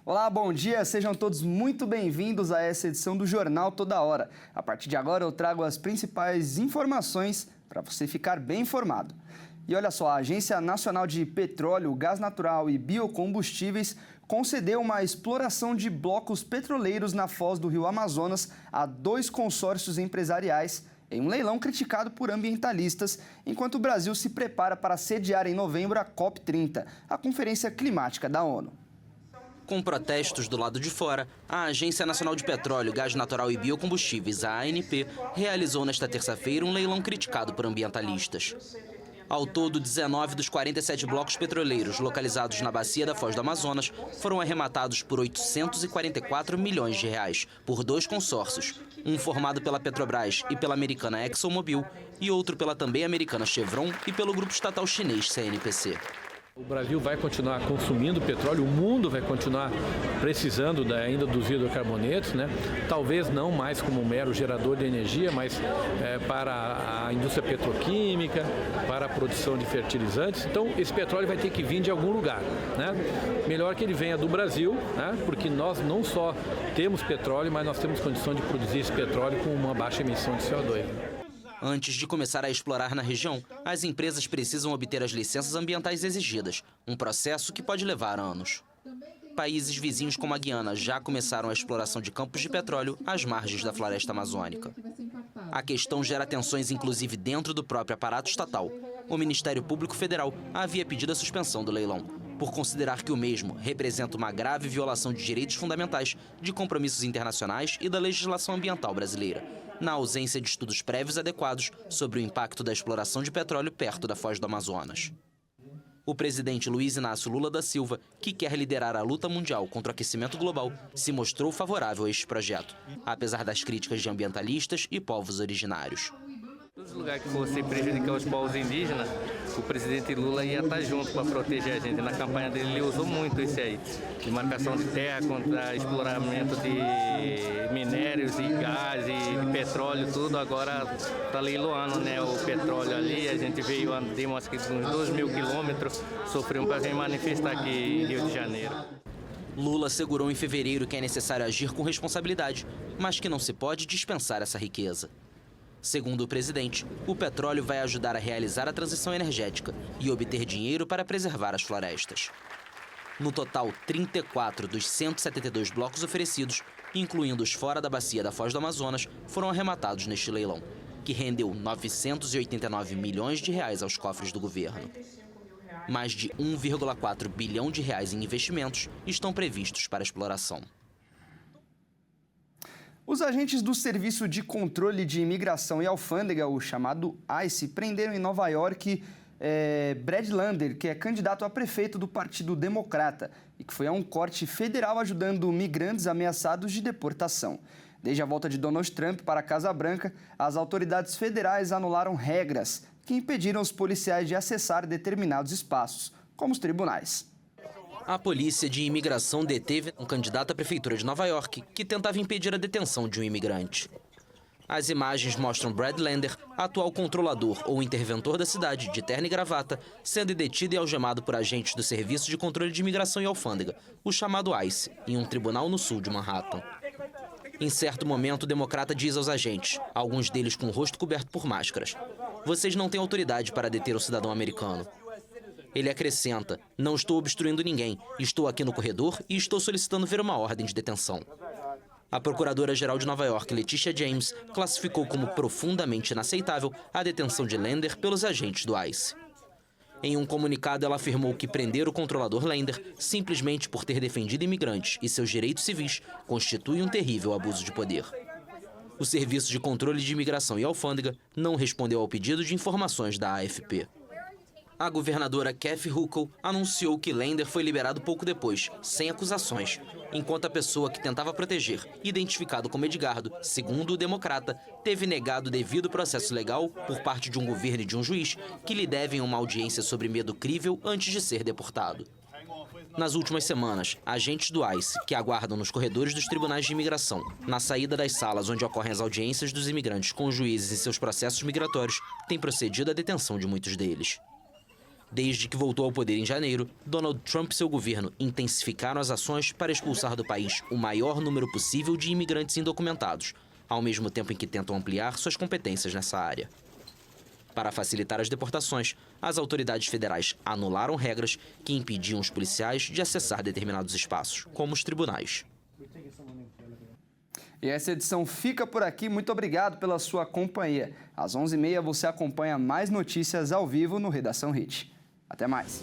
Olá, bom dia, sejam todos muito bem-vindos a essa edição do Jornal Toda Hora. A partir de agora eu trago as principais informações para você ficar bem informado. E olha só, a Agência Nacional de Petróleo, Gás Natural e Biocombustíveis concedeu uma exploração de blocos petroleiros na foz do Rio Amazonas a 2 consórcios empresariais em um leilão criticado por ambientalistas, enquanto o Brasil se prepara para sediar em novembro a COP30, a Conferência Climática da ONU. Com protestos do lado de fora, a Agência Nacional de Petróleo, Gás Natural e Biocombustíveis, a ANP, realizou nesta terça-feira um leilão criticado por ambientalistas. Ao todo, 19 dos 47 blocos petroleiros localizados na bacia da Foz do Amazonas foram arrematados por 844 milhões de reais por 2 consórcios, um formado pela Petrobras e pela americana ExxonMobil e outro pela também americana Chevron e pelo grupo estatal chinês CNPC. O Brasil vai continuar consumindo petróleo, o mundo vai continuar precisando ainda dos hidrocarbonetos, né? Talvez não mais como um mero gerador de energia, mas para a indústria petroquímica, para a produção de fertilizantes. Então, esse petróleo vai ter que vir de algum lugar, né? Melhor que ele venha do Brasil, né? Porque nós não só temos petróleo, mas nós temos condição de produzir esse petróleo com uma baixa emissão de CO2. Antes de começar a explorar na região, as empresas precisam obter as licenças ambientais exigidas, um processo que pode levar anos. Países vizinhos como a Guiana já começaram a exploração de campos de petróleo às margens da floresta amazônica. A questão gera tensões inclusive dentro do próprio aparato estatal. O Ministério Público Federal havia pedido a suspensão do leilão, por considerar que o mesmo representa uma grave violação de direitos fundamentais, de compromissos internacionais e da legislação ambiental brasileira, na ausência de estudos prévios adequados sobre o impacto da exploração de petróleo perto da Foz do Amazonas. O presidente Luiz Inácio Lula da Silva, que quer liderar a luta mundial contra o aquecimento global, se mostrou favorável a este projeto, apesar das críticas de ambientalistas e povos originários. Todos os lugares que fosse prejudicar os povos indígenas, o presidente Lula ia estar junto para proteger a gente. Na campanha dele ele usou muito isso aí, de marcação de terra contra exploramento de minérios e gás e de petróleo, tudo. Agora está leiloando, né, o petróleo ali. A gente veio, andamos aqui uns 2.000 quilômetros, sofremos para vir manifestar aqui em Rio de Janeiro. Lula assegurou em fevereiro que é necessário agir com responsabilidade, mas que não se pode dispensar essa riqueza. Segundo o presidente, o petróleo vai ajudar a realizar a transição energética e obter dinheiro para preservar as florestas. No total, 34 dos 172 blocos oferecidos, incluindo os fora da bacia da Foz do Amazonas, foram arrematados neste leilão, que rendeu 989 milhões de reais aos cofres do governo. Mais de 1,4 bilhão de reais em investimentos estão previstos para a exploração. Os agentes do Serviço de Controle de Imigração e Alfândega, o chamado ICE, prenderam em Nova York Brad Lander, que é candidato a prefeito do Partido Democrata e que foi a um corte federal ajudando migrantes ameaçados de deportação. Desde a volta de Donald Trump para a Casa Branca, as autoridades federais anularam regras que impediram os policiais de acessar determinados espaços, como os tribunais. A polícia de imigração deteve um candidato à prefeitura de Nova York que tentava impedir a detenção de um imigrante. As imagens mostram Brad Lander, atual controlador ou interventor da cidade, de terno e gravata, sendo detido e algemado por agentes do Serviço de Controle de Imigração e Alfândega, o chamado ICE, em um tribunal no sul de Manhattan. Em certo momento, o democrata diz aos agentes, alguns deles com o rosto coberto por máscaras: "Vocês não têm autoridade para deter o cidadão americano." Ele acrescenta: "Não estou obstruindo ninguém, estou aqui no corredor e estou solicitando ver uma ordem de detenção." A Procuradora-Geral de Nova York, Letitia James, classificou como profundamente inaceitável a detenção de Lander pelos agentes do ICE. Em um comunicado, ela afirmou que prender o controlador Lander, simplesmente por ter defendido imigrantes e seus direitos civis, constitui um terrível abuso de poder. O Serviço de Controle de Imigração e Alfândega não respondeu ao pedido de informações da AFP. A governadora Kathy Hochul anunciou que Lander foi liberado pouco depois, sem acusações, enquanto a pessoa que tentava proteger, identificado como Edgardo, segundo o democrata, teve negado o devido processo legal por parte de um governo e de um juiz que lhe devem uma audiência sobre medo crível antes de ser deportado. Nas últimas semanas, agentes do ICE, que aguardam nos corredores dos tribunais de imigração, na saída das salas onde ocorrem as audiências dos imigrantes com os juízes em seus processos migratórios, têm procedido à detenção de muitos deles. Desde que voltou ao poder em janeiro, Donald Trump e seu governo intensificaram as ações para expulsar do país o maior número possível de imigrantes indocumentados, ao mesmo tempo em que tentam ampliar suas competências nessa área. Para facilitar as deportações, as autoridades federais anularam regras que impediam os policiais de acessar determinados espaços, como os tribunais. E essa edição fica por aqui. Muito obrigado pela sua companhia. Às 11h30 você acompanha mais notícias ao vivo no Redação Hit. Até mais.